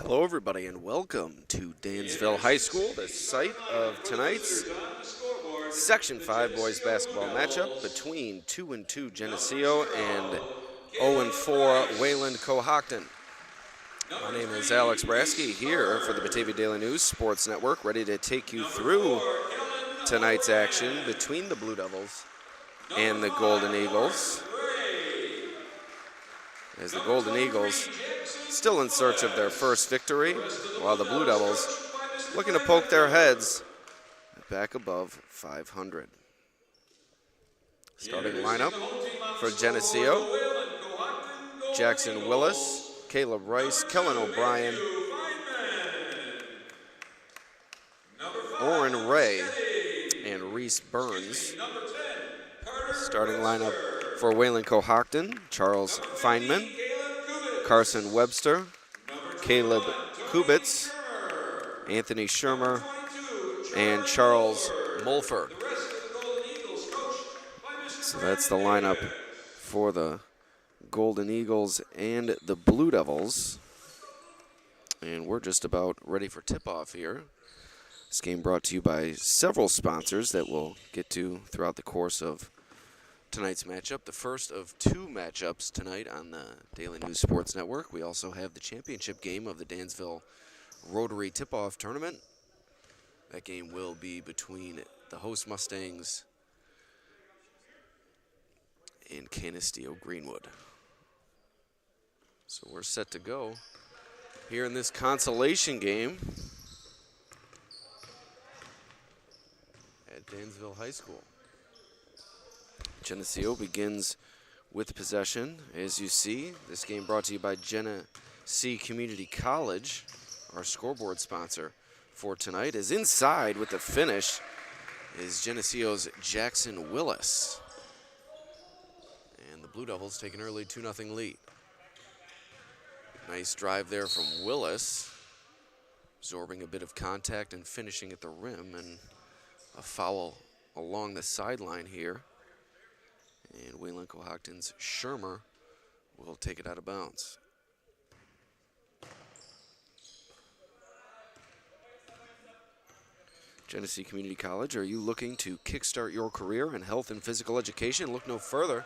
Hello, everybody, and welcome to Dansville High School, the site of tonight's Section 5 boys basketball matchup between 2-2 Geneseo and 0-4 Wayland-Cohocton. My name is Alex Brasky here for the Batavia Daily News Sports Network, ready to take you through tonight's action between the Blue Devils and the Golden Eagles. As the Golden Eagles still in search of their first victory, while the Blue Devils looking to poke their heads back above 500. Starting lineup for Geneseo: Jackson Willis, Caleb Rice, Kellen O'Brien, Orrin Ray, and Reese Burns. Starting lineup for Wayland-Cohocton: Charles Feynman, Carson Webster, Caleb Kubitz, Anthony Shermer, and Charles Mulford. So that's the lineup for the Golden Eagles and the Blue Devils. And we're just about ready for tip-off here. This game brought to you by several sponsors that we'll get to throughout the course of tonight's matchup, the first of two matchups tonight on the Daily News Sports Network. We also have the championship game of the Dansville Rotary Tip-Off Tournament. That game will be between the host Mustangs and Geneseo Greenwood. So we're set to go here in this consolation game at Dansville High School. Geneseo begins with possession. As you see, this game brought to you by Geneseo Community College, our scoreboard sponsor for tonight. Is inside with the finish is Geneseo's Jackson Willis. And the Blue Devils take an early 2-0 lead. Nice drive there from Willis, absorbing a bit of contact and finishing at the rim, and a foul along the sideline here. And Wayland-Cohocton's Shermer will take it out of bounds. Geneseo Community College, are you looking to kickstart your career in health and physical education? Look no further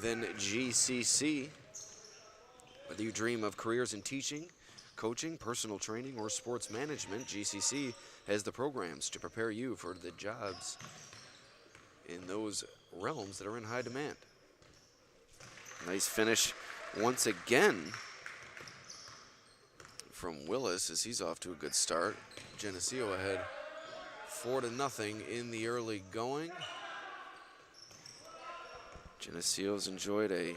than GCC. Whether you dream of careers in teaching, coaching, personal training, or sports management, GCC has the programs to prepare you for the jobs in those realms that are in high demand. Nice finish once again from Willis as he's off to a good start. Geneseo ahead 4-0 in the early going. Geneseo's enjoyed a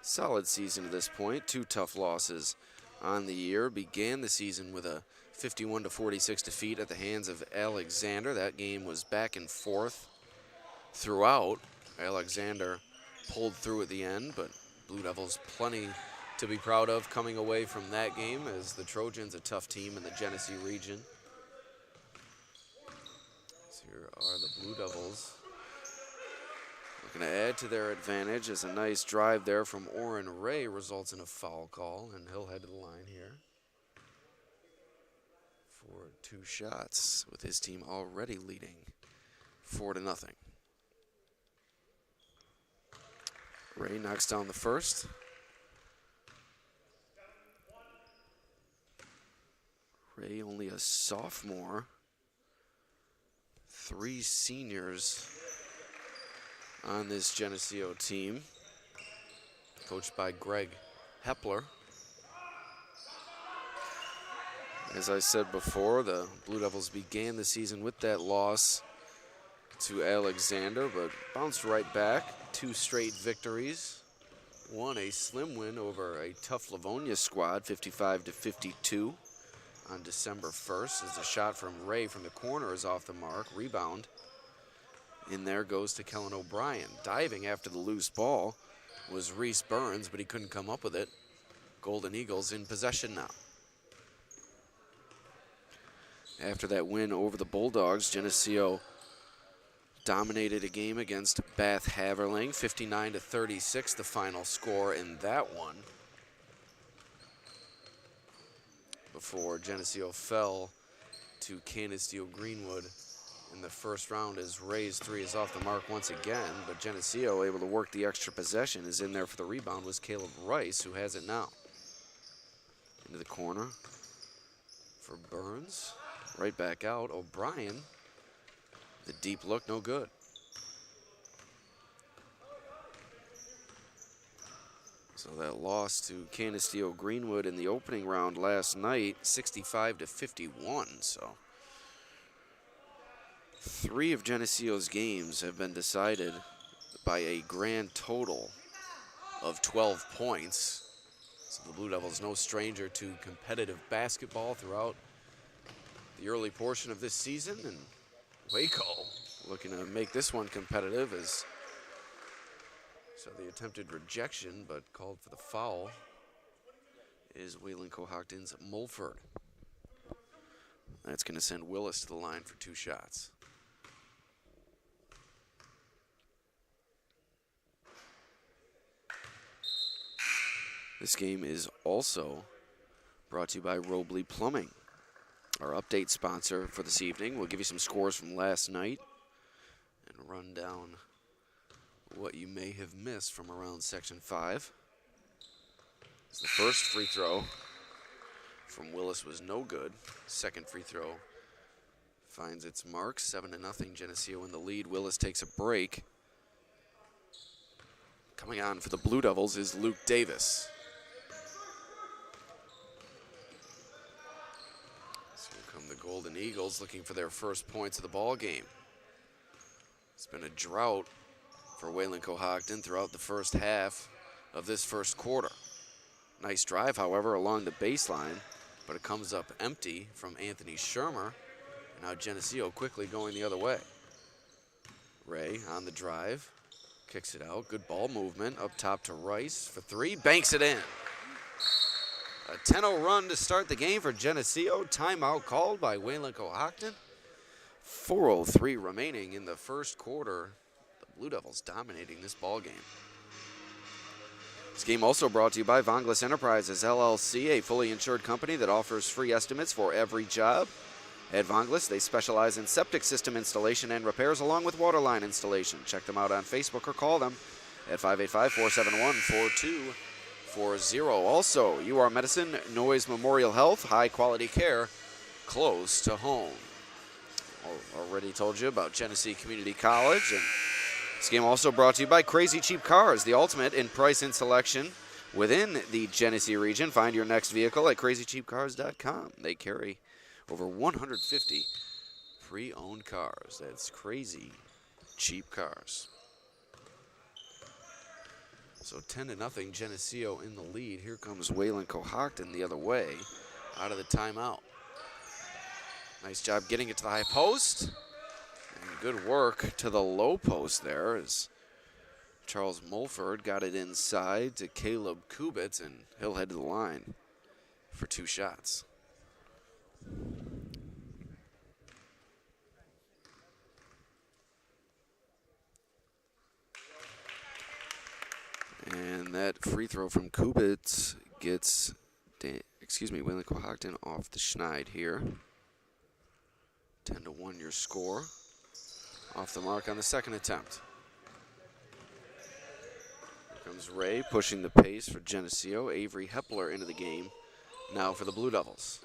solid season to this point. Two tough losses on the year. Began the season with a 51-46 defeat at the hands of Alexander. That game was back and forth throughout. Alexander pulled through at the end, but Blue Devils plenty to be proud of coming away from that game, as the Trojans, a tough team in the Geneseo region. So here are the Blue Devils looking to add to their advantage, as a nice drive there from Orrin Ray results in a foul call, and he'll head to the line here for two shots, with his team already leading 4-0. Ray knocks down the first. Ray only a sophomore. Three seniors on this Geneseo team, coached by Greg Hepler. As I said before, the Blue Devils began the season with that loss to Alexander, but bounced right back. Two straight victories. Won a slim win over a tough Livonia squad, 55-52 on December 1st, as a shot from Ray from the corner is off the mark. Rebound in there goes to Kellen O'Brien. Diving after the loose ball was Reese Burns, but he couldn't come up with it. Golden Eagles in possession now. After that win over the Bulldogs, Geneseo dominated a game against Bath Haverling, 59-36, the final score in that one. before Geneseo fell to Canisteo Greenwood in the first round as Ray's three is off the mark once again, but Geneseo able to work the extra possession. Is in there for the rebound was Caleb Rice, who has it now. Into the corner for Burns. Right back out. O'Brien. The deep look, no good. So that loss to Canisteo Greenwood in the opening round last night, 65-51. So 3 of Geneseo's games have been decided by a grand total of 12 points. So the Blue Devils no stranger to competitive basketball throughout the early portion of this season, and Waco looking to make this one competitive as so the attempted rejection, but called for the foul, is Wayland-Cohocton's Mulford. That's going to send Willis to the line for 2 shots. This game is also brought to you by Robley Plumbing, our update sponsor for this evening. We'll give you some scores from last night and run down what you may have missed from around Section 5. So the first free throw from Willis was no good. Second free throw finds its mark. 7-0, Geneseo in the lead. Willis takes a break. Coming on for the Blue Devils is Luke Davis. So here come the Golden Eagles looking for their first points of the ball game. It's been a drought for Wayland-Cohocton throughout the first half of this first quarter. Nice drive, however, along the baseline, but it comes up empty from Anthony Shermer. And now Geneseo quickly going the other way. Ray on the drive, kicks it out. Good ball movement up top to Rice for 3, banks it in. A 10-0 run to start the game for Geneseo. Timeout called by Wayland-Cohocton. 4:03 remaining in the first quarter. Blue Devils dominating this ball game. This game also brought to you by Vonglis Enterprises, LLC, a fully insured company that offers free estimates for every job. At Vonglis, they specialize in septic system installation and repairs along with waterline installation. Check them out on Facebook or call them at 585-471-4240. Also, UR Medicine, Noise Memorial Health, high quality care close to home. Already told you about Geneseo Community College, and this game also brought to you by Crazy Cheap Cars, the ultimate in price and selection within the Geneseo region. Find your next vehicle at crazycheapcars.com. They carry over 150 pre-owned cars. That's Crazy Cheap Cars. So 10-0, Geneseo in the lead. Here comes Wayland-Cohocton the other way out of the timeout. Nice job getting it to the high post. And good work to the low post there as Charles Mulford got it inside to Caleb Kubitz, and he'll head to the line for 2 shots. And that free throw from Kubitz gets, Wayland-Cohocton off the schneid here. 10-1 your score. Off the mark on the second attempt. Here comes Ray pushing the pace for Geneseo. Avery Hepler into the game now for the Blue Devils.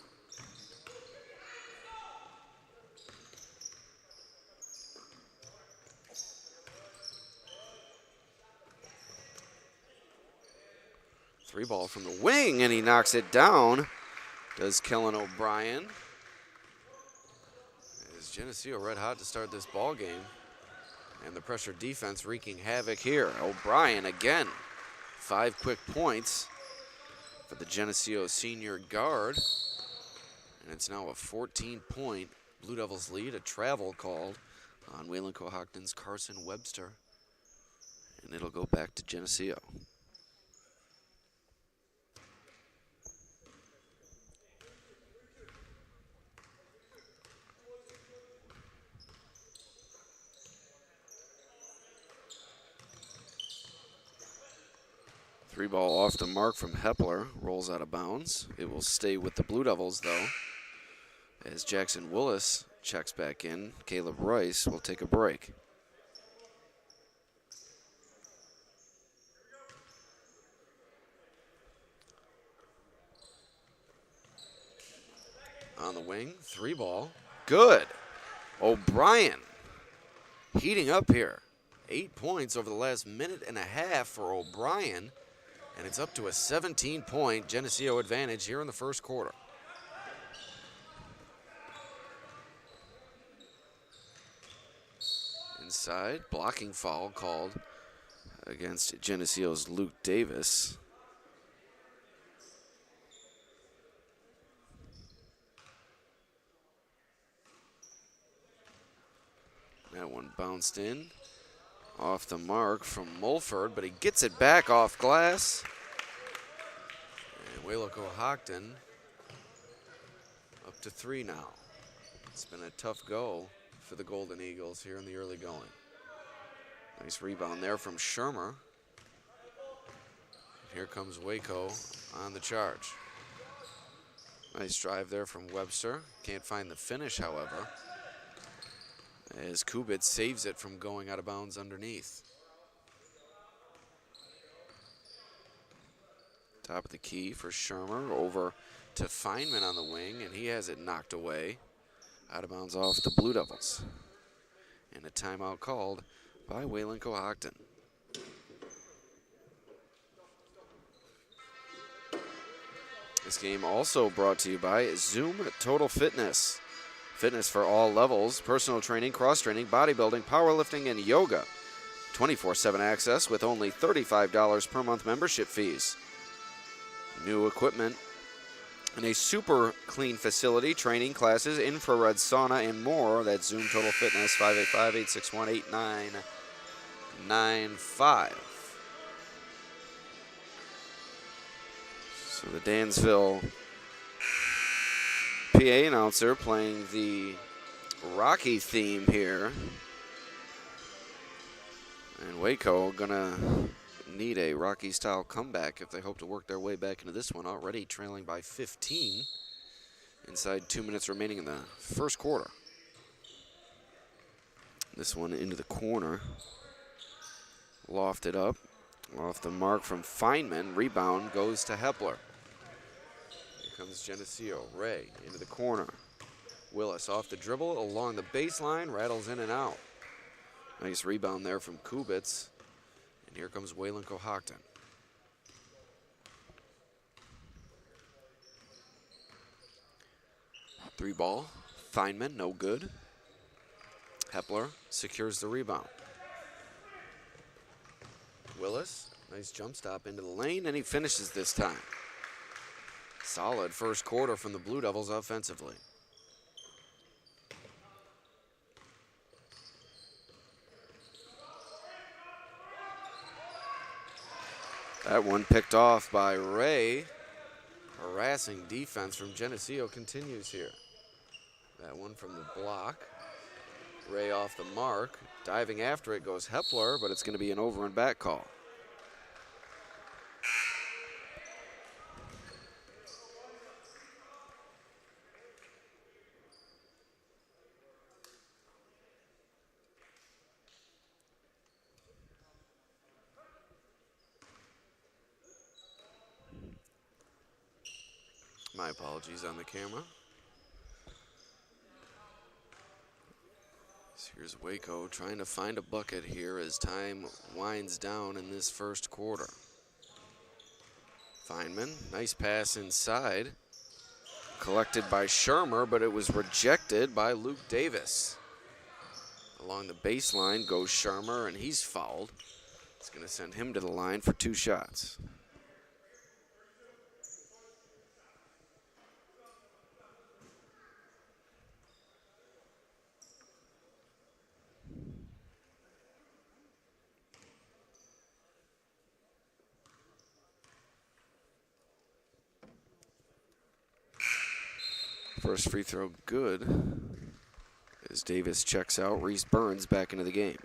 Three ball from the wing, and he knocks it down. Does Kellen O'Brien. Is Geneseo red hot to start this ball game. And the pressure defense wreaking havoc here. O'Brien again. 5 quick points for the Geneseo senior guard. And it's now a 14-point Blue Devils lead. A travel called on Wayland-Cohocton's Carson Webster. And it'll go back to Geneseo. Three ball off the mark from Hepler, rolls out of bounds. It will stay with the Blue Devils, though, as Jackson Willis checks back in. Caleb Rice will take a break. On the wing, three ball, good. O'Brien heating up here. 8 points over the last minute and a half for O'Brien, and it's up to a 17-point Geneseo advantage here in the first quarter. Inside, blocking foul called against Geneseo's Luke Davis. That one bounced in off the mark from Mulford, but he gets it back off glass. And Wayland-Cohocton up to 3 now. It's been a tough go for the Golden Eagles here in the early going. Nice rebound there from Shermer. Here comes Waco on the charge. Nice drive there from Webster. Can't find the finish, however, as Kubitz saves it from going out of bounds underneath. Top of the key for Shermer, over to Feynman on the wing, and he has it knocked away. Out of bounds off the Blue Devils. And a timeout called by Wayland-Cohocton. This game also brought to you by Zoom Total Fitness. Fitness for all levels, personal training, cross-training, bodybuilding, powerlifting, and yoga. 24/7 access with only $35 per month membership fees. New equipment and a super clean facility, training classes, infrared sauna, and more. That's Zoom Total Fitness, 585-861-8995. So the Dansville PA announcer playing the Rocky theme here. And Waco gonna need a Rocky-style comeback if they hope to work their way back into this one, already trailing by 15 inside 2 minutes remaining in the first quarter. This one into the corner. Lofted up. Off the mark from Feynman. Rebound goes to Hepler. Here comes Geneseo. Ray into the corner. Willis off the dribble along the baseline. Rattles in and out. Nice rebound there from Kubitz. And here comes Wayland-Cohocton. Three ball. Feynman, no good. Hepler secures the rebound. Willis, nice jump stop into the lane, and he finishes this time. Solid first quarter from the Blue Devils offensively. That one picked off by Ray. Harassing defense from Geneseo continues here. That one from the block. Ray off the mark. Diving after it goes Hepler, but it's going to be an over and back call. My apologies on the camera. So here's Waco trying to find a bucket here as time winds down in this first quarter. Feynman, nice pass inside. Collected by Shermer, but it was rejected by Luke Davis. Along the baseline goes Shermer, and he's fouled. It's going to send him to the line for 2 shots. First free throw good as Davis checks out. Reese Burns back into the game.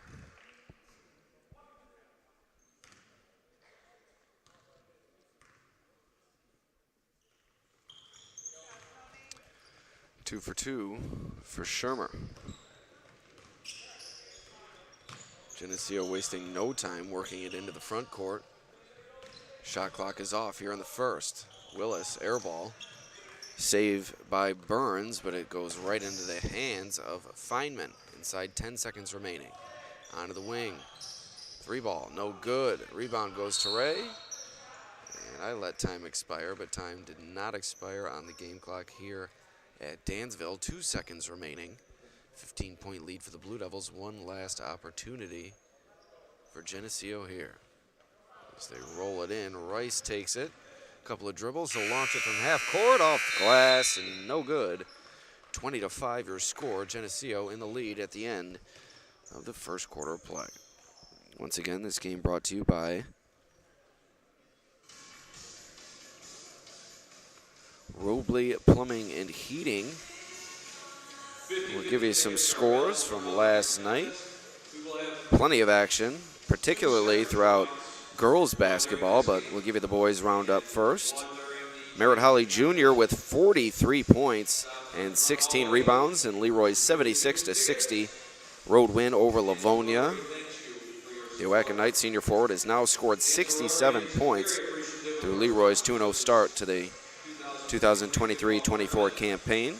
2 for 2 for Shermer. Geneseo wasting no time working it into the front court. Shot clock is off here in the first. Willis, air ball. Save by Burns, but it goes right into the hands of Feynman. Inside 10 seconds remaining. Onto the wing. 3 ball, no good. Rebound goes to Ray. And I let time expire, but time did not expire on the game clock here at Dansville. 2 seconds remaining. 15-point lead for the Blue Devils. One last opportunity for Geneseo here. As they roll it in, Rice takes it. Couple of dribbles, he'll launch it from half court, off the glass, and no good. 20-5 your score. Geneseo in the lead at the end of the first quarter of play. Once again, this game brought to you by Robley Plumbing and Heating. We'll give you some scores from last night. Plenty of action, particularly throughout girls basketball, but we'll give you the boys roundup first. Merritt Holly Jr. with 43 points and 16 rebounds, and Leroy's 76-60 road win over Livonia. The Owaka Knights senior forward has now scored 67 points through Leroy's 2-0 start to the 2023-24 campaign.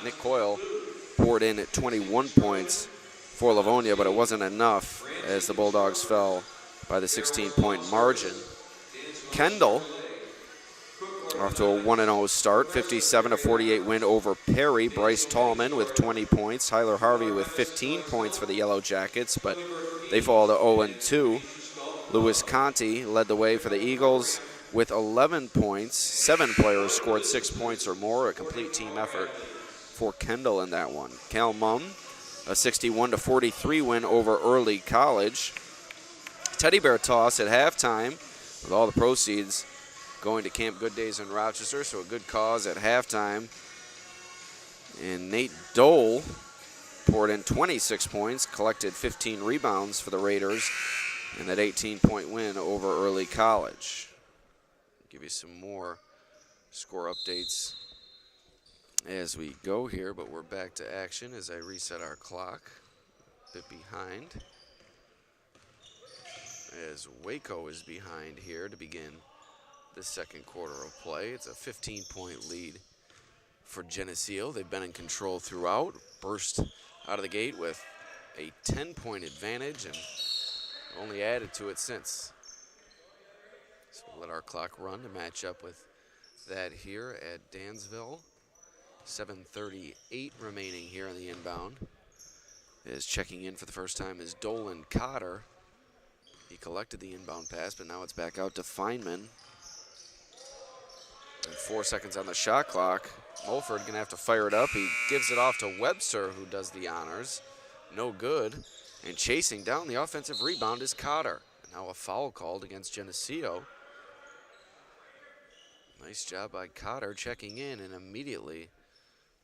Nick Coyle poured in at 21 points for Livonia, but it wasn't enough as the Bulldogs fell by the 16-point margin. Kendall off to a 1-0 start, 57-48 win over Perry. Bryce Tallman with 20 points. Hyler Harvey with 15 points for the Yellow Jackets, but they fall to 0-2. Lewis Conti led the way for the Eagles with 11 points. 7 players scored 6 points or more, a complete team effort for Kendall in that one. Cal Mum, a 61-43 win over Early College. Teddy Bear toss at halftime with all the proceeds going to Camp Good Days in Rochester, so a good cause at halftime. And Nate Dole poured in 26 points, collected 15 rebounds for the Raiders in that 18-point win over Early College. Give you some more score updates as we go here, but we're back to action as I reset our clock. A bit behind, as Waco is behind here to begin the second quarter of play. It's a 15-point lead for Geneseo. They've been in control throughout, burst out of the gate with a 10-point advantage and only added to it since. So we'll let our clock run to match up with that here at Dansville. 7:38 remaining here on the inbound. As checking in for the first time is Dolan Cotter. He collected the inbound pass, but now it's back out to Feynman. And 4 seconds on the shot clock. Mulford gonna have to fire it up. He gives it off to Webster, who does the honors. No good. And chasing down the offensive rebound is Cotter. And now a foul called against Geneseo. Nice job by Cotter checking in and immediately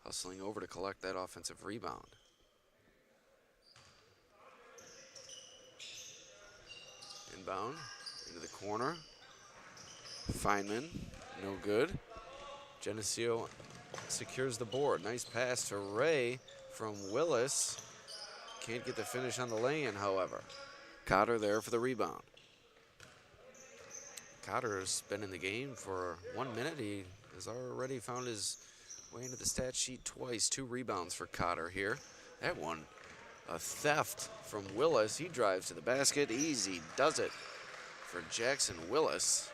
hustling over to collect that offensive rebound. Inbound into the corner. Feynman, no good. Geneseo secures the board. Nice pass to Ray from Willis. Can't get the finish on the lay-in, however. Cotter there for the rebound. Cotter's been in the game for 1 minute. He has already found his way into the stat sheet twice. 2 rebounds for Cotter here. That one, a theft from Willis. He drives to the basket. Easy does it for Jackson Willis.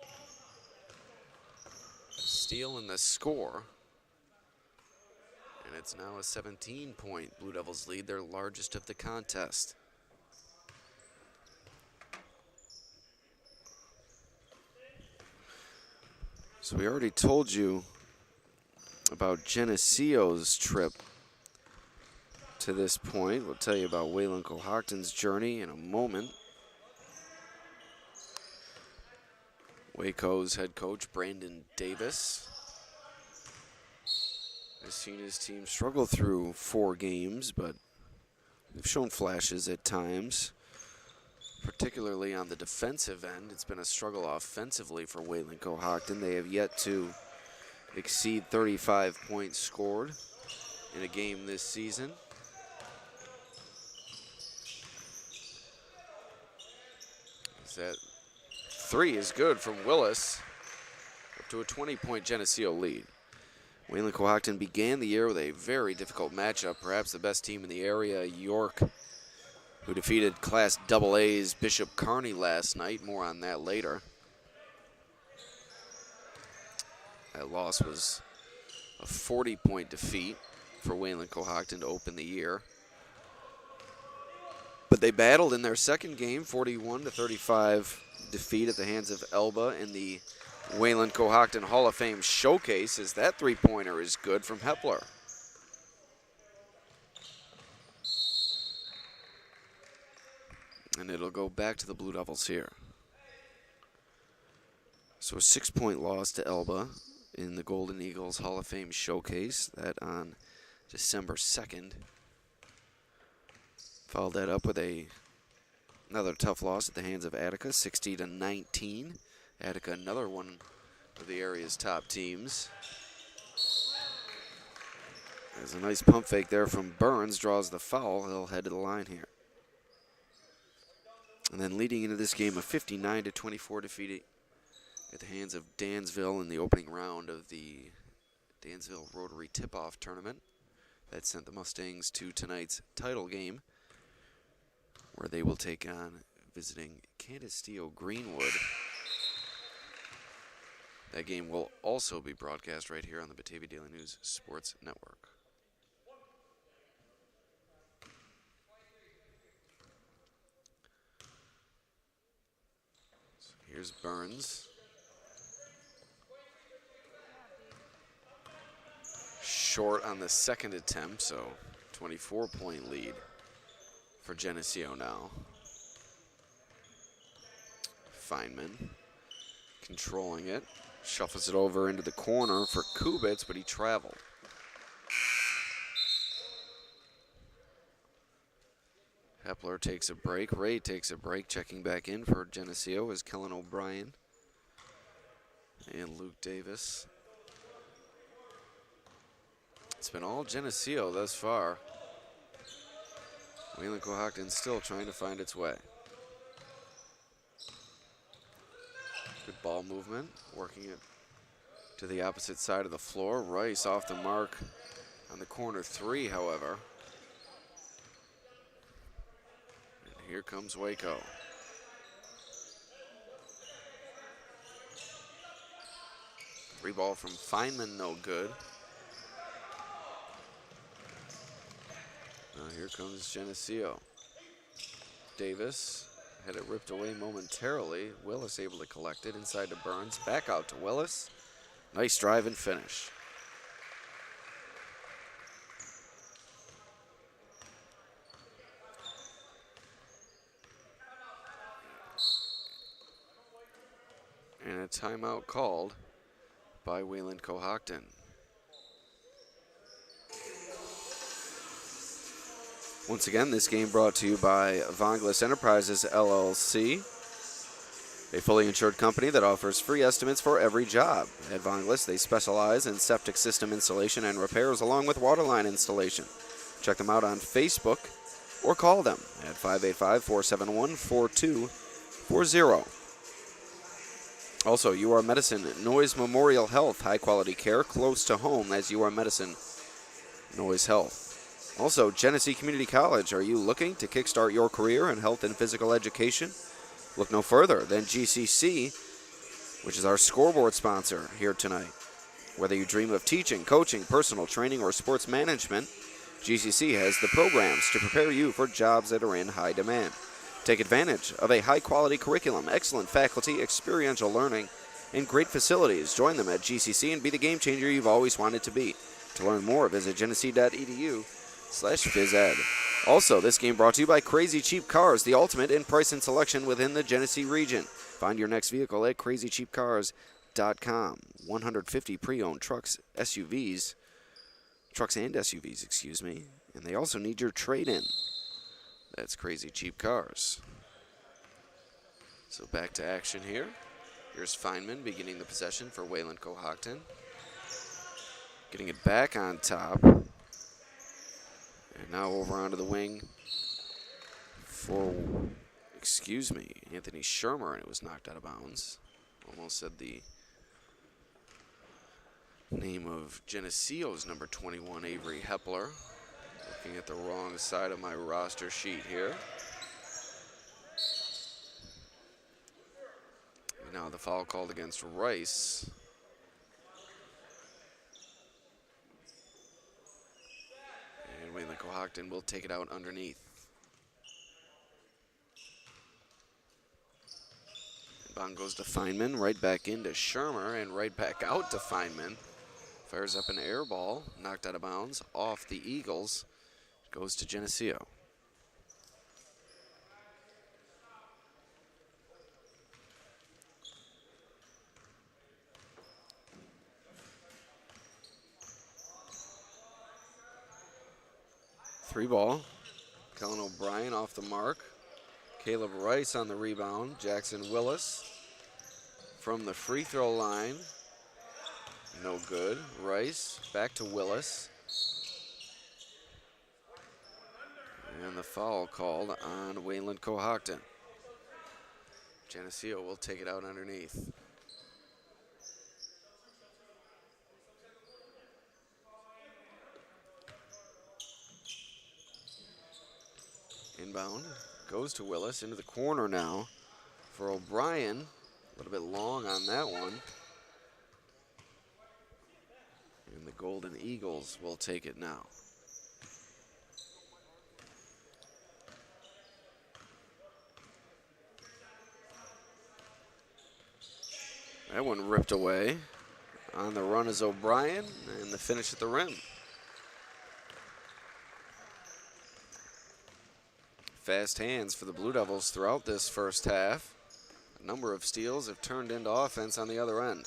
A steal in the score. And it's now a 17-point Blue Devils lead, their largest of the contest. So we already told you about Geneseo's trip to this point. We'll tell you about Wayland-Cohocton's journey in a moment. Waco's head coach, Brandon Davis, has seen his team struggle through 4 games, but they've shown flashes at times, particularly on the defensive end. It's been a struggle offensively for Wayland-Cohocton. They have yet to exceed 35 points scored in a game this season. That three is good from Willis, up to a 20-point Geneseo lead. Wayland-Cohocton began the year with a very difficult matchup, perhaps the best team in the area, York, who defeated Class AA's Bishop Kearney last night. More on that later. That loss was a 40-point defeat for Wayland-Cohocton to open the year. But they battled in their second game, 41-35 defeat at the hands of Elba in the Wayland-Cohocton Hall of Fame showcase, as that three-pointer is good from Hepler. And it'll go back to the Blue Devils here. So a 6-point loss to Elba in the Golden Eagles Hall of Fame showcase, that on December 2nd. Followed that up with another tough loss at the hands of Attica, 60-19. Attica, another one of the area's top teams. There's a nice pump fake there from Burns, draws the foul. He'll head to the line here. And then leading into this game, a 59-24 defeat at the hands of Dansville in the opening round of the Dansville Rotary Tip-Off Tournament. That sent the Mustangs to tonight's title game, where they will take on visiting Geneseo Greenwood. That game will also be broadcast right here on the Batavia Daily News Sports Network. So here's Burns. Short on the second attempt, so 24-point lead for Geneseo now. Feynman controlling it, shuffles it over into the corner for Kubitz, but he traveled. Hepler takes a break, Ray takes a break, checking back in for Geneseo is Kellen O'Brien and Luke Davis. It's been all Geneseo thus far. Wayland-Cohocton still trying to find its way. Good ball movement, working it to the opposite side of the floor. Rice off the mark on the corner three, however. And here comes Waco. Three ball from Feynman, no good. Now here comes Geneseo. Davis had it ripped away momentarily. Willis able to collect it inside to Burns. Back out to Willis. Nice drive and finish. And a timeout called by Wayland-Cohocton. Once again, this game brought to you by Vonglis Enterprises, LLC, a fully insured company that offers free estimates for every job. At Vonglis, they specialize in septic system installation and repairs along with waterline installation. Check them out on Facebook or call them at 585-471-4240. Also, UR Medicine, Noise Memorial Health, high-quality care close to home as UR Medicine, Noise Health. Also, Geneseo Community College, are you looking to kickstart your career in health and physical education? Look no further than GCC, which is our scoreboard sponsor here tonight. Whether you dream of teaching, coaching, personal training, or sports management, GCC has the programs to prepare you for jobs that are in high demand. Take advantage of a high-quality curriculum, excellent faculty, experiential learning, and great facilities. Join them at GCC and be the game changer you've always wanted to be. To learn more, visit geneseo.edu/phys ed. Also, this game brought to you by Crazy Cheap Cars, the ultimate in price and selection within the Geneseo region. Find your next vehicle at crazycheapcars.com. 150 pre-owned trucks and SUVs, and they also need your trade-in. That's Crazy Cheap Cars. So back to action here. Here's Feynman beginning the possession for Wayland-Cohocton. Getting it back on top. And now over onto the wing for, Anthony Shermer, and it was knocked out of bounds. Almost said the name of Geneseo's number 21, Avery Hepler. Looking at the wrong side of my roster sheet here. And now the foul called against Rice. And Wayland-Cohocton will take it out underneath. Inbound goes to Feynman, right back into Shermer, and right back out to Feynman. Fires up an air ball, knocked out of bounds, off the Eagles. Goes to Geneseo. Three ball. Kellen O'Brien off the mark. Caleb Rice on the rebound. Jackson Willis from the free throw line. No good. Rice back to Willis. And the foul called on Wayland-Cohocton. Geneseo will take it out underneath. Inbound goes to Willis into the corner now for O'Brien. A little bit long on that one. And the Golden Eagles will take it now. That one ripped away. On the run is O'Brien, and the finish at the rim. Fast hands for the Blue Devils throughout this first half. A number of steals have turned into offense on the other end.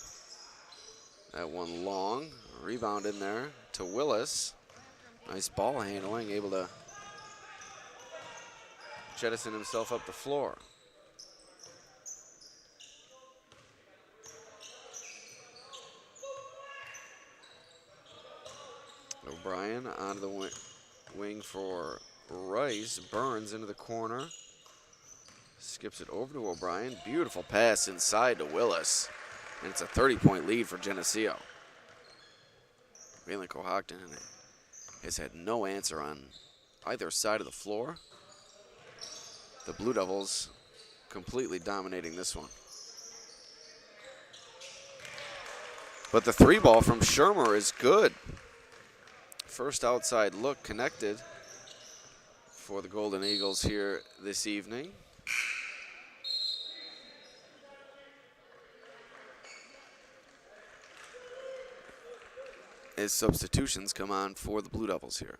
That one long, rebound in there to Willis. Nice ball handling, able to jettison himself up the floor. O'Brien onto the wing for Rice. Burns into the corner. Skips it over to O'Brien. Beautiful pass inside to Willis. And it's a 30-point lead for Geneseo. Wayland-Cohocton has had no answer on either side of the floor. The Blue Devils completely dominating this one. But the three ball from Shermer is good. First outside look connected for the Golden Eagles here this evening. As substitutions come on for the Blue Devils here.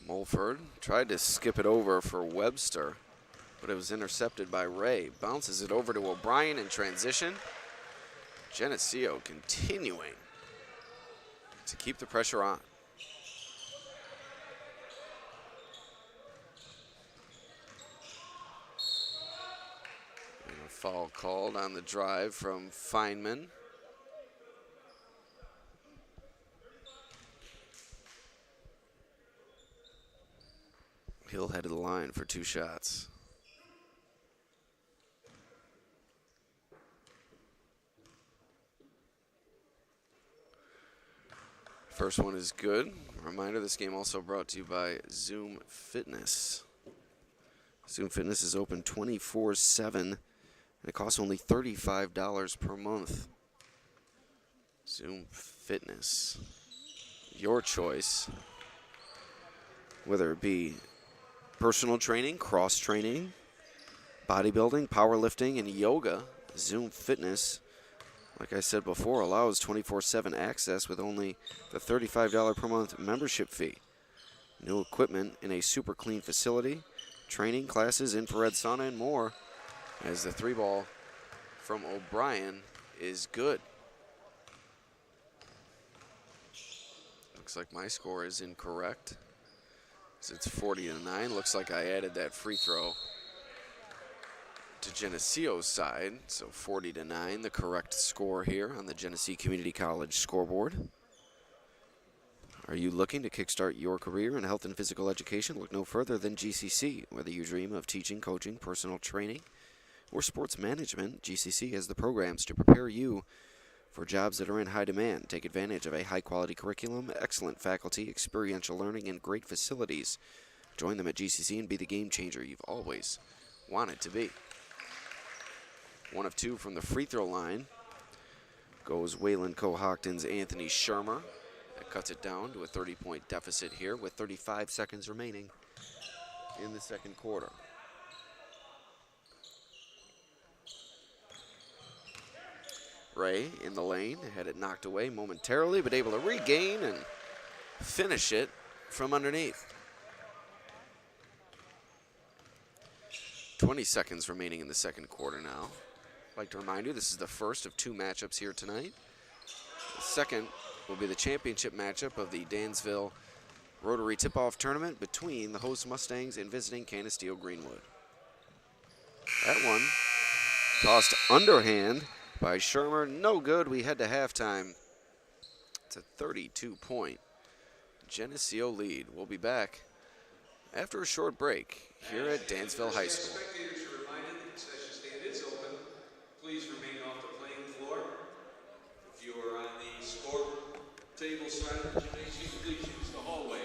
Mulford tried to skip it over for Webster, but it was intercepted by Ray. Bounces it over to O'Brien in transition. Geneseo continuing to keep the pressure on. And a foul called on the drive from Feynman. He'll head to the line for two shots. First one is good. Reminder, this game also brought to you by Zoom Fitness. Zoom Fitness is open 24/7, and it costs only $35 per month. Zoom Fitness, your choice, whether it be personal training, cross training, bodybuilding, powerlifting, and yoga. Zoom Fitness, like I said before, allows 24/7 access with only the $35 per month membership fee. New equipment in a super clean facility, training classes, infrared sauna, and more. As the three ball from O'Brien is good. Looks like my score is incorrect. It's 40-9. Looks like I added that free throw to Geneseo's side. So 40-9, the correct score here on the Geneseo Community College scoreboard. Are you looking to kickstart your career in health and physical education? Look no further than GCC. Whether you dream of teaching, coaching, personal training, or sports management, GCC has the programs to prepare you for jobs that are in high demand. Take advantage of a high-quality curriculum, excellent faculty, experiential learning, and great facilities. Join them at GCC and be the game changer you've always wanted to be. 1 of 2 from the free throw line goes Wayland-Cohocton's Anthony Shermer. That cuts it down to a 30-point deficit here with 35 seconds remaining in the second quarter. Ray in the lane, had it knocked away momentarily, but able to regain and finish it from underneath. 20 seconds remaining in the second quarter now. I'd like to remind you, this is the first of 2 matchups here tonight. The second will be the championship matchup of the Dansville Rotary Tip-Off Tournament between the host Mustangs and visiting Geneseo Greenwood. That one tossed underhand by Shermer, no good. We head to halftime. It's a 32-point Geneseo lead. We'll be back after a short break here at Dansville High School. Spectators are reminded the concession stand is open. Please remain off the playing floor. If you are on the score table side of the gymnasium, please use the hallway.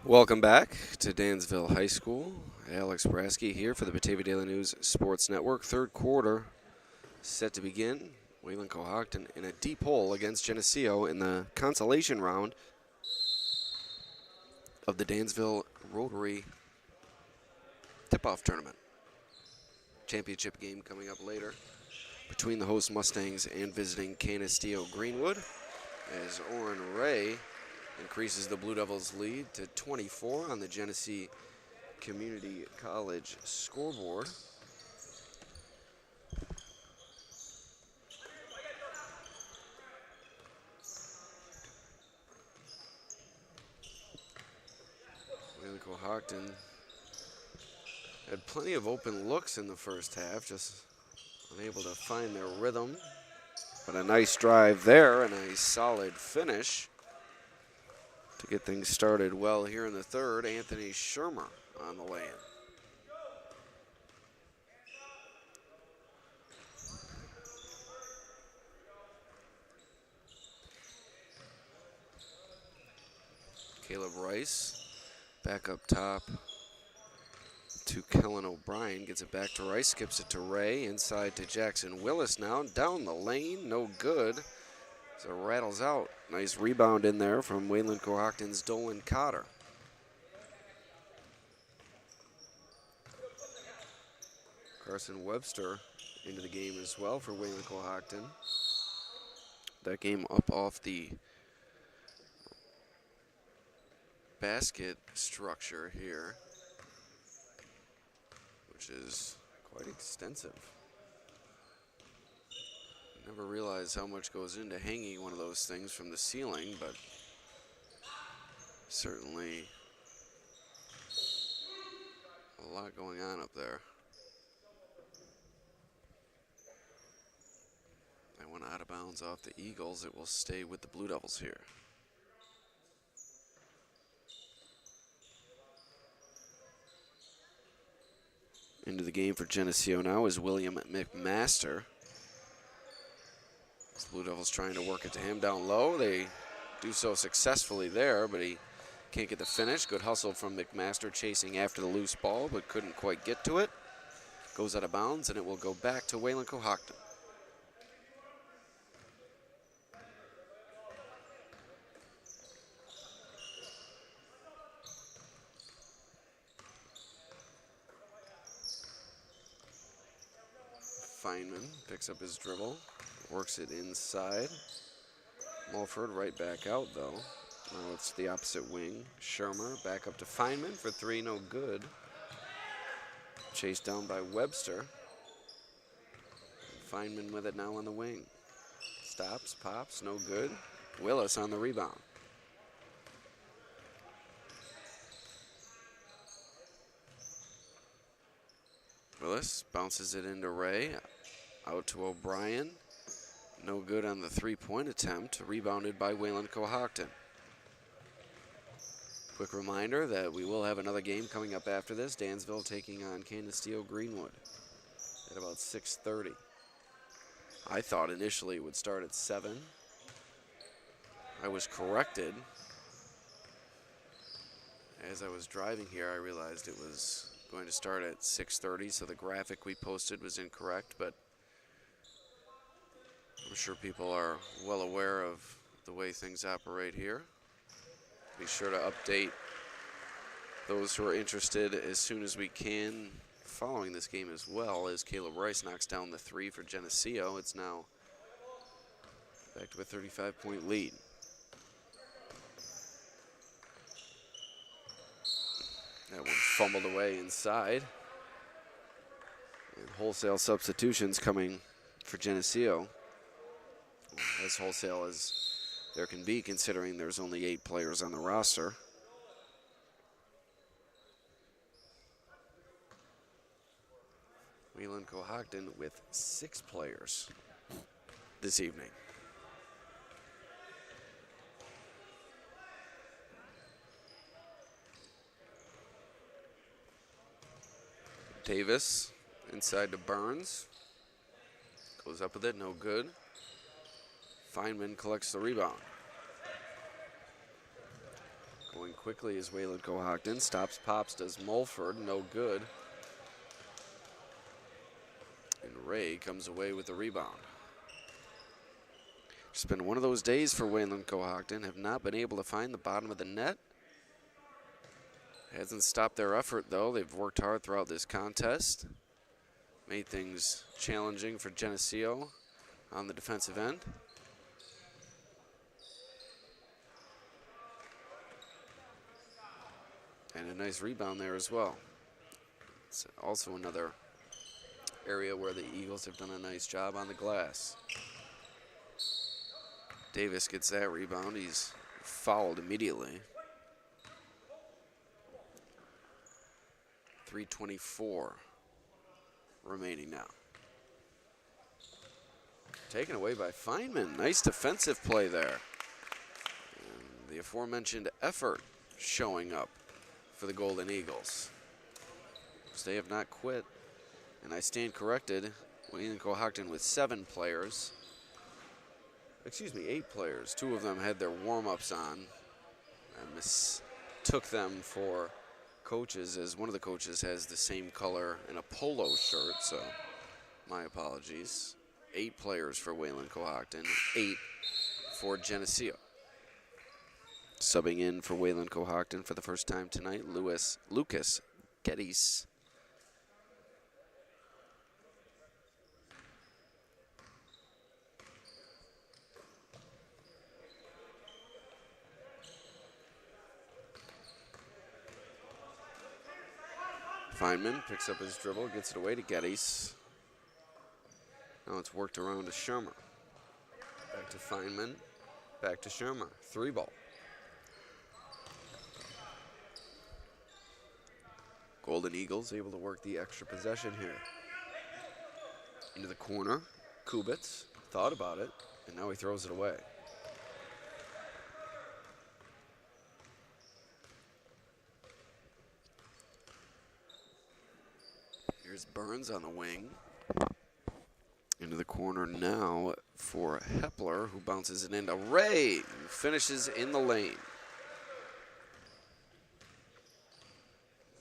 Welcome back to Dansville High School. Alex Brasky here for the Batavia Daily News Sports Network. Third quarter set to begin. Wayland-Cohocton in a deep hole against Geneseo in the consolation round of the Dansville Rotary Tip-Off Tournament. Championship game coming up later between the host Mustangs and visiting Geneseo Greenwood as Oren Ray increases the Blue Devils' lead to 24 on the Geneseo Community College scoreboard. Wayland-Cohocton had plenty of open looks in the first half, just unable to find their rhythm. But a nice drive there and a solid finish to get things started well here in the third. Anthony Shermer on the lay-in. Caleb Rice back up top to Kellen O'Brien. Gets it back to Rice, skips it to Ray. Inside to Jackson Willis now. Down the lane, no good. So rattles out. Nice rebound in there from Wayland-Cohocton's Dolan Cotter. Carson Webster into the game as well for Wayland-Cohocton. That game up off the basket structure here, which is quite extensive. Never realized how much goes into hanging one of those things from the ceiling, but certainly a lot going on up there. That went out of bounds off the Eagles. It will stay with the Blue Devils here. Into the game for Geneseo now is William McMaster. Blue Devils trying to work it to him down low. They do so successfully there, but he can't get the finish. Good hustle from McMaster chasing after the loose ball, but couldn't quite get to it. Goes out of bounds, and it will go back to Wayland-Cohocton. Feynman picks up his dribble. Works it inside. Mulford right back out, though. Now it's the opposite wing. Shermer back up to Feynman for three, no good. Chased down by Webster. Feynman with it now on the wing. Stops, pops, no good. Willis on the rebound. Willis bounces it into Ray. Out to O'Brien. No good on the three-point attempt, rebounded by Wayland-Cohocton. Quick reminder that we will have another game coming up after this. Dansville taking on Geneseo Greenwood at about 6:30. I thought initially it would start at 7. I was corrected. As I was driving here, I realized it was going to start at 6:30, so the graphic we posted was incorrect, but I'm sure people are well aware of the way things operate here. Be sure to update those who are interested as soon as we can following this game as well, as Caleb Rice knocks down the three for Geneseo. It's now back to a 35-point lead. That one fumbled away inside. And wholesale substitutions coming for Geneseo. As wholesale as there can be, considering there's only 8 players on the roster. Wayland-Cohocton with 6 players this evening. Davis inside to Burns. Goes up with it, no good. Feynman collects the rebound. Going quickly is Wayland-Cohocton. Stops, pops, does Mulford. No good. And Ray comes away with the rebound. It's been one of those days for Wayland-Cohocton. Have not been able to find the bottom of the net. Hasn't stopped their effort, though. They've worked hard throughout this contest. Made things challenging for Geneseo on the defensive end. And a nice rebound there as well. It's also another area where the Eagles have done a nice job on the glass. Davis gets that rebound. He's fouled immediately. 3:24 remaining now. Taken away by Feynman. Nice defensive play there. And the aforementioned effort showing up for the Golden Eagles. They have not quit. And I stand corrected. Wayland-Cohocton with 7 players. Excuse me, 8 players. 2 of them had their warm-ups on. I mistook them for coaches, as one of the coaches has the same color in a polo shirt, so my apologies. 8 players for Wayland-Cohocton, 8 for Geneseo. Subbing in for Wayland-Cohocton for the first time tonight, Lucas Geddes. Feynman picks up his dribble, gets it away to Geddes. Now it's worked around to Shermer. Back to Feynman, back to Shermer. 3 ball. Golden Eagles able to work the extra possession here. Into the corner. Kubitz thought about it, and now he throws it away. Here's Burns on the wing. Into the corner now for Hepler, who bounces it into Ray, who finishes in the lane.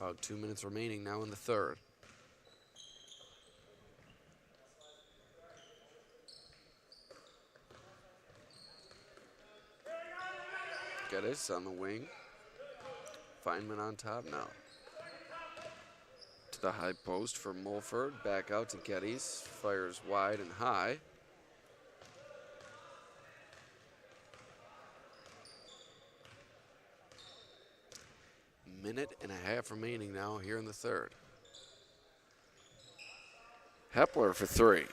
About 2 minutes remaining now in the third. Geddes on the wing. Feynman on top now. To the high post for Mulford. Back out to Geddes. Fires wide and high. Minute and a half remaining now here in the third. Hepler for 3.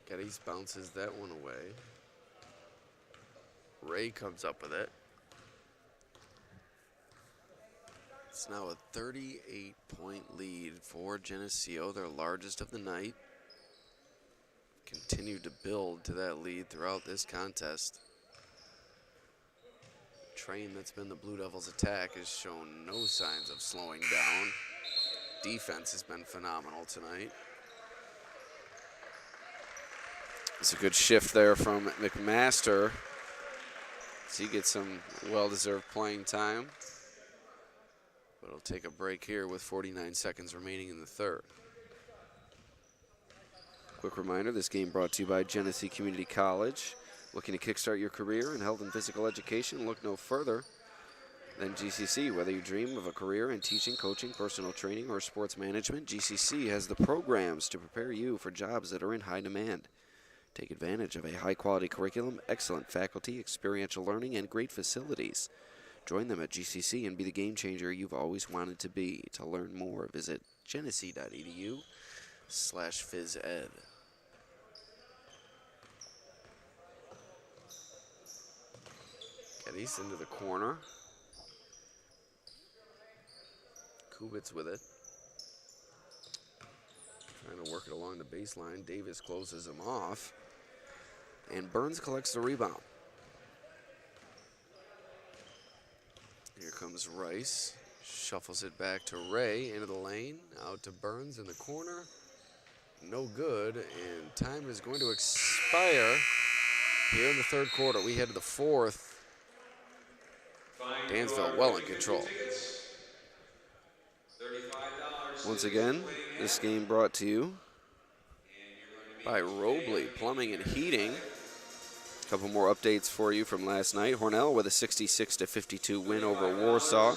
Geddes bounces that one away. Ray comes up with it. It's now a 38-point lead for Geneseo, their largest of the night. Continue to build to that lead throughout this contest. The train that's been the Blue Devils' attack has shown no signs of slowing down. Defense has been phenomenal tonight. It's a good shift there from McMaster. So he gets some well-deserved playing time. But it'll take a break here with 49 seconds remaining in the third. Quick reminder, this game brought to you by Geneseo Community College. Looking to kickstart your career in health and physical education? Look no further than GCC. Whether you dream of a career in teaching, coaching, personal training, or sports management, GCC has the programs to prepare you for jobs that are in high demand. Take advantage of a high-quality curriculum, excellent faculty, experiential learning, and great facilities. Join them at GCC and be the game changer you've always wanted to be. To learn more, visit geneseo.edu/physed. Geddes into the corner. Kubitz with it. Trying to work it along the baseline. Davis closes him off. And Burns collects the rebound. Here comes Rice. Shuffles it back to Ray into the lane, out to Burns in the corner. No good, and time is going to expire here in the third quarter. We head to the fourth. Dansville well in control. Once again, this game brought to you by Robley Plumbing and Heating. A couple more updates for you from last night. Hornell with a 66-52 win over Warsaw.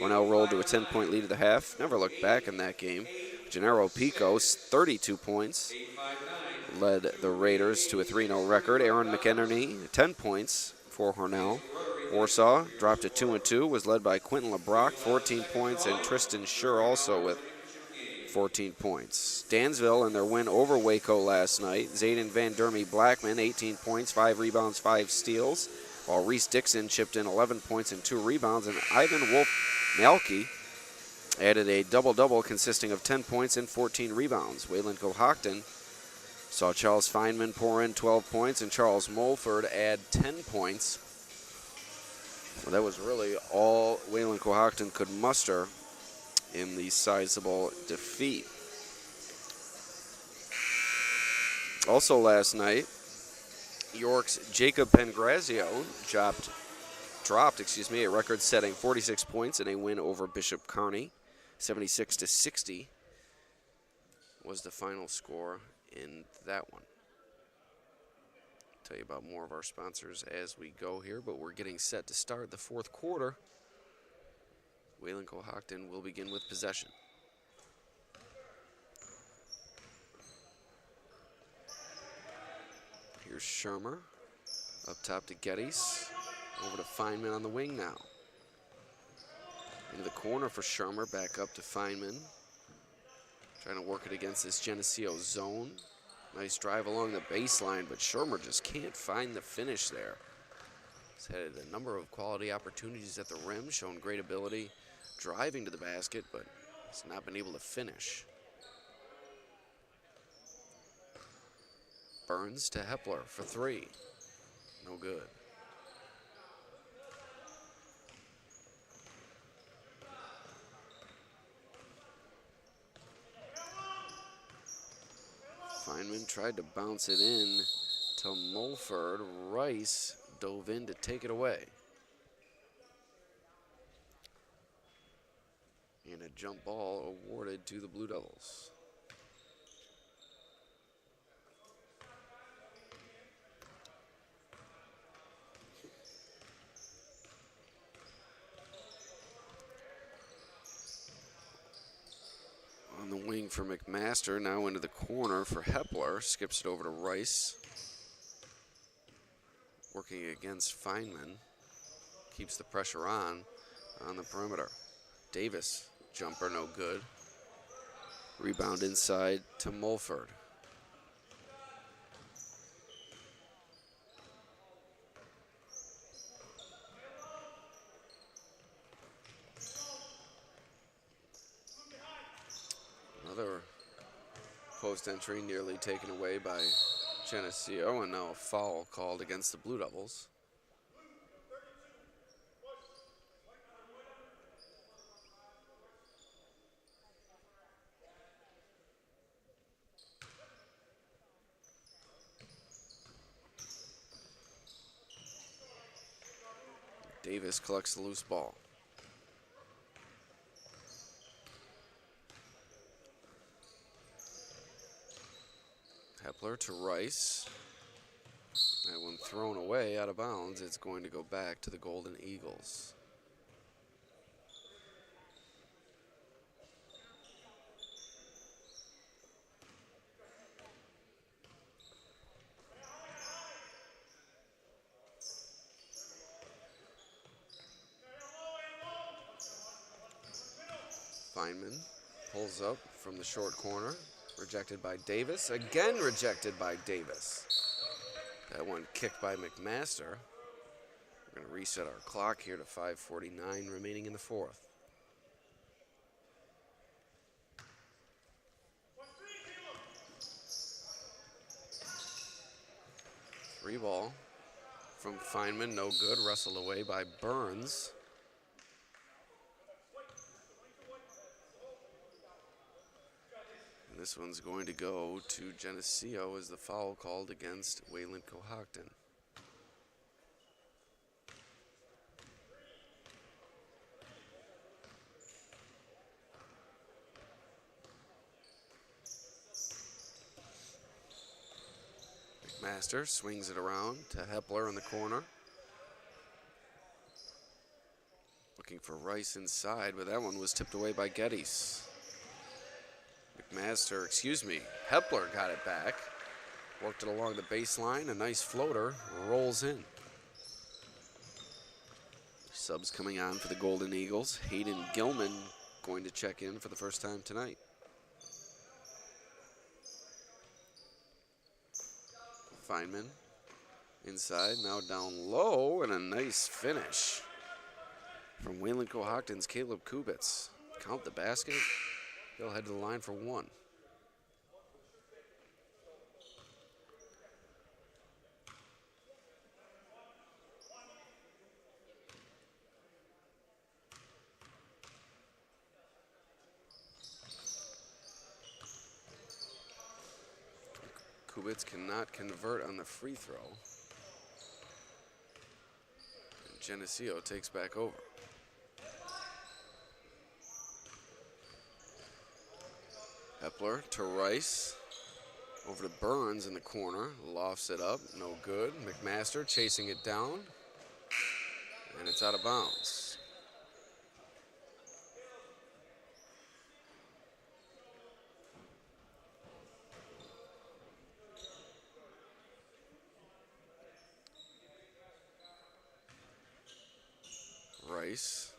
Hornell rolled to a 10-point lead at the half. Never looked back in that game. Gennaro Pico's 32 points led the Raiders to a 3-0 record. Aaron McEnerney, 10 points for Hornell. Warsaw dropped to 2-2, was led by Quentin LeBrock, 14 points, and Tristan Schur also with 14 points. Dansville in their win over Waco last night. Zayden Van Dermy Blackman, 18 points, 5 rebounds, 5 steals, while Reese Dixon chipped in 11 points and 2 rebounds, and Ivan Wolf-Malky added a double-double consisting of 10 points and 14 rebounds. Wayland-Cohocton saw Charles Feynman pour in 12 points and Charles Mulford add 10 points. Well, that was really all Wayland-Cohocton could muster in the sizable defeat. Also last night, York's Jacob Pangrazio dropped a record-setting 46 points in a win over Bishop Kearney. 76-60 was the final score in that one. Tell you about more of our sponsors as we go here, but we're getting set to start the fourth quarter. Wayland-Cohocton will begin with possession. Here's Shermer up top to Geddes. Over to Feynman on the wing now. Into the corner for Shermer, back up to Feynman. Trying to work it against this Geneseo zone. Nice drive along the baseline, but Shermer just can't find the finish there. He's had a number of quality opportunities at the rim, shown great ability driving to the basket, but he's not been able to finish. Burns to Hepler for 3. No good. Feynman tried to bounce it in to Mulford. Rice dove in to take it away. And a jump ball awarded to the Blue Devils. On the wing for McMaster, now into the corner for Hepler. Skips it over to Rice. Working against Feynman. Keeps the pressure on the perimeter. Davis, jumper no good. Rebound inside to Mulford. Another post entry nearly taken away by Geneseo, and now a foul called against the Blue Devils. Davis collects the loose ball. Hepler to Rice. That one thrown away out of bounds. It's going to go back to the Golden Eagles. Feynman pulls up from the short corner. Rejected by Davis. Again rejected by Davis. That one kicked by McMaster. We're going to reset our clock here to 5:49 remaining in the fourth. Free ball from Feynman, no good. Wrestled away by Burns. This one's going to go to Geneseo as the foul called against Wayland-Cohocton. McMaster swings it around to Hepler in the corner. Looking for Rice inside, but that one was tipped away by Geddes. Hepler got it back. Worked it along the baseline, a nice floater, rolls in. Subs coming on for the Golden Eagles. Hayden Gilman going to check in for the first time tonight. Feynman inside, now down low, and a nice finish from Wayland-Cohocton's Caleb Kubitz. Count the basket. They'll head to the line for one. Kubitz cannot convert on the free throw. And Geneseo takes back over. Hepler to Rice. Over to Burns in the corner. Lofts it up. No good. McMaster chasing it down. And it's out of bounds. Rice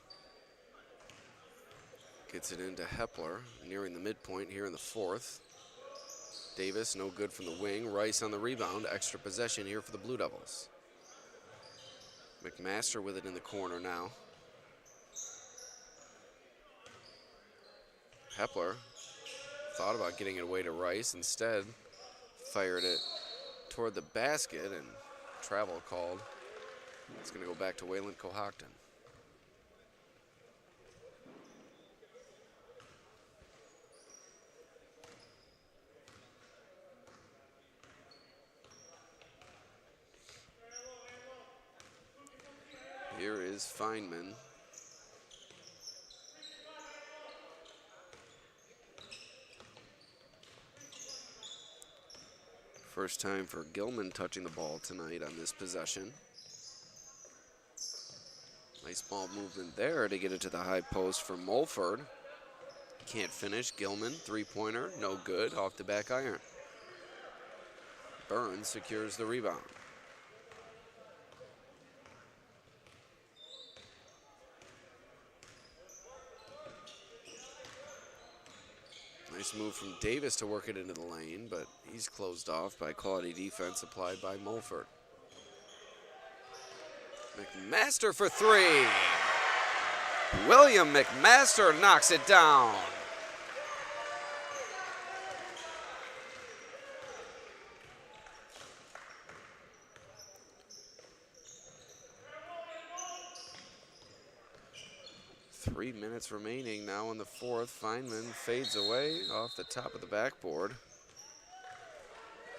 gets it into Hepler, nearing the midpoint here in the fourth. Davis, no good from the wing. Rice on the rebound. Extra possession here for the Blue Devils. McMaster with it in the corner now. Hepler thought about getting it away to Rice. Instead, fired it toward the basket, and travel called. It's going to go back to Wayland-Cohocton. Here is Feynman. First time for Gilman touching the ball tonight on this possession. Nice ball movement there to get it to the high post for Mulford. Can't finish. Gilman, three-pointer, no good, off the back iron. Burns secures the rebound. Nice move from Davis to work it into the lane, but he's closed off by quality defense applied by Mulford. McMaster for three. William McMaster knocks it down. Three minutes remaining now in the fourth. Feynman fades away off the top of the backboard.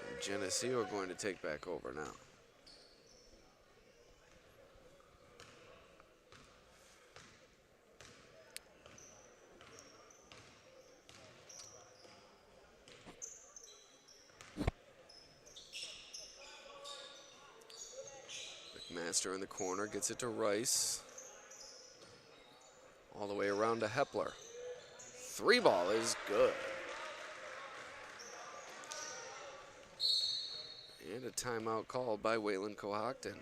And Geneseo are going to take back over now. McMaster in the corner, gets it to Rice. All the way around to Hepler. Three ball is good. And a timeout called by Wayland-Cohocton.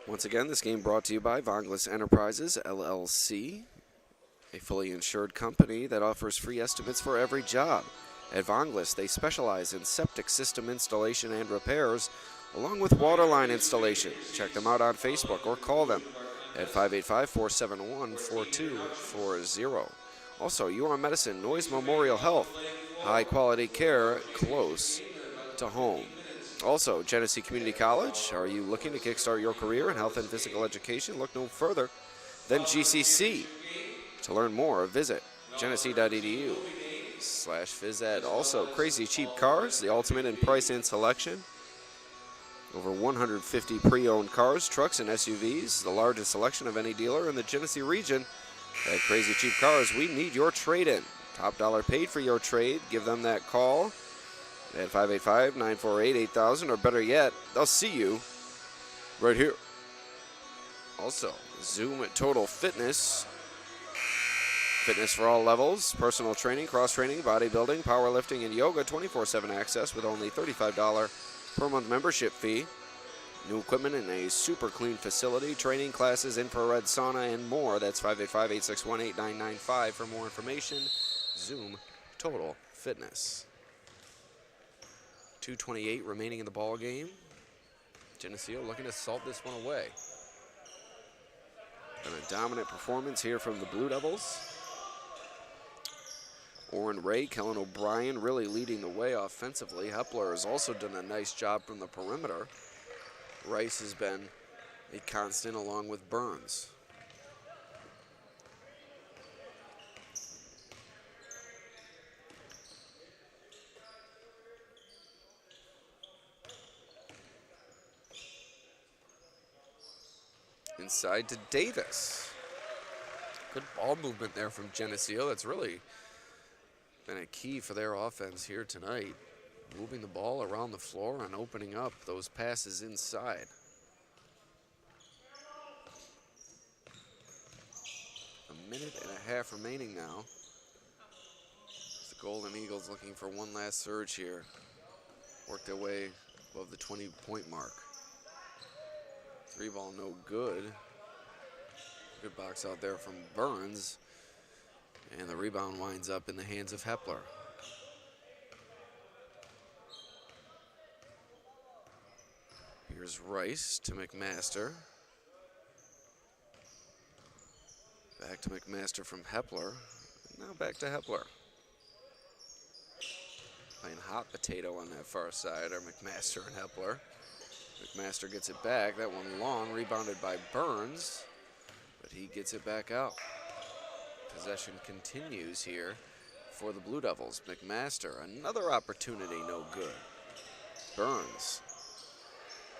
Once again, this game brought to you by Vonglis Enterprises, LLC, a fully insured company that offers free estimates for every job. At Vonglis, they specialize in septic system installation and repairs, along with waterline installation. Check them out on Facebook or call them at 585-471-4240. Also, UR Medicine, Noise Memorial Health, high quality care close to home. Also, Geneseo Community College, are you looking to kickstart your career in health and physical education? Look no further than GCC. To learn more, visit geneseo.edu/phys ed. Also, Crazy Cheap Cars, the ultimate in price and selection. Over 150 pre-owned cars, trucks, and SUVs, the largest selection of any dealer in the Geneseo region. At Crazy Cheap Cars, we need your trade-in. Top dollar paid for your trade. Give them that call at 585-948-8000, or better yet, they'll see you right here. Also, Zoom at Total Fitness. Fitness for all levels, personal training, cross-training, bodybuilding, powerlifting, and yoga, 24/7 access with only $35 per month membership fee. New equipment in a super clean facility, training classes, infrared sauna, and more. That's 585-861-8995 for more information. Zoom Total Fitness. 2:28 remaining in the ball game. Geneseo looking to salt this one away. And a dominant performance here from the Blue Devils. Oren Ray, Kellen O'Brien really leading the way offensively. Hepler has also done a nice job from the perimeter. Rice has been a constant along with Burns. Inside to Davis. Good ball movement there from Geneseo. That's really been a key for their offense here tonight. Moving the ball around the floor and opening up those passes inside. A minute and a half remaining now. The Golden Eagles looking for one last surge here. Work their way above the 20-point mark. Three ball no good. Good box out there from Burns. And the rebound winds up in the hands of Hepler. Here's Rice to McMaster. Back to McMaster from Hepler. Now back to Hepler. Playing hot potato on that far side are McMaster and Hepler. McMaster gets it back. That one long, rebounded by Burns, but he gets it back out. Possession continues here for the Blue Devils. McMaster, another opportunity, no good. Burns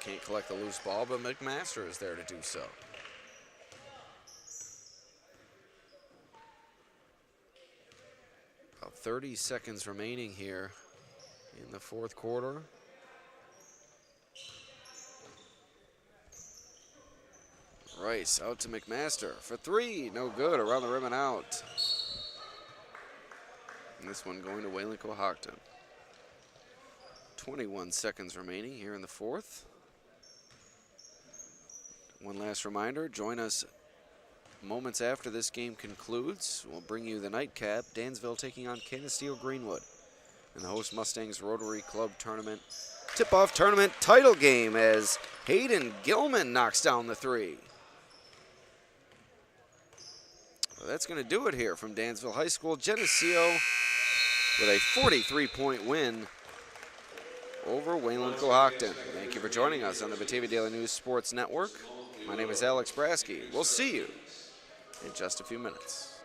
can't collect the loose ball, but McMaster is there to do so. About 30 seconds remaining here in the fourth quarter. Rice out to McMaster for three, no good, around the rim and out. And this one going to Wayland-Cohocton. 21 seconds remaining here in the fourth. One last reminder, join us moments after this game concludes. We'll bring you the nightcap, Dansville taking on Geneseo Greenwood in the host Mustangs Rotary Club Tournament. Tip-off tournament title game as Hayden Gilman knocks down the three. Well, that's going to do it here from Dansville High School. Geneseo with a 43-point win over Wayland-Cohocton. Thank you for joining us on the Batavia Daily News Sports Network. My name is Alex Brasky. We'll see you in just a few minutes.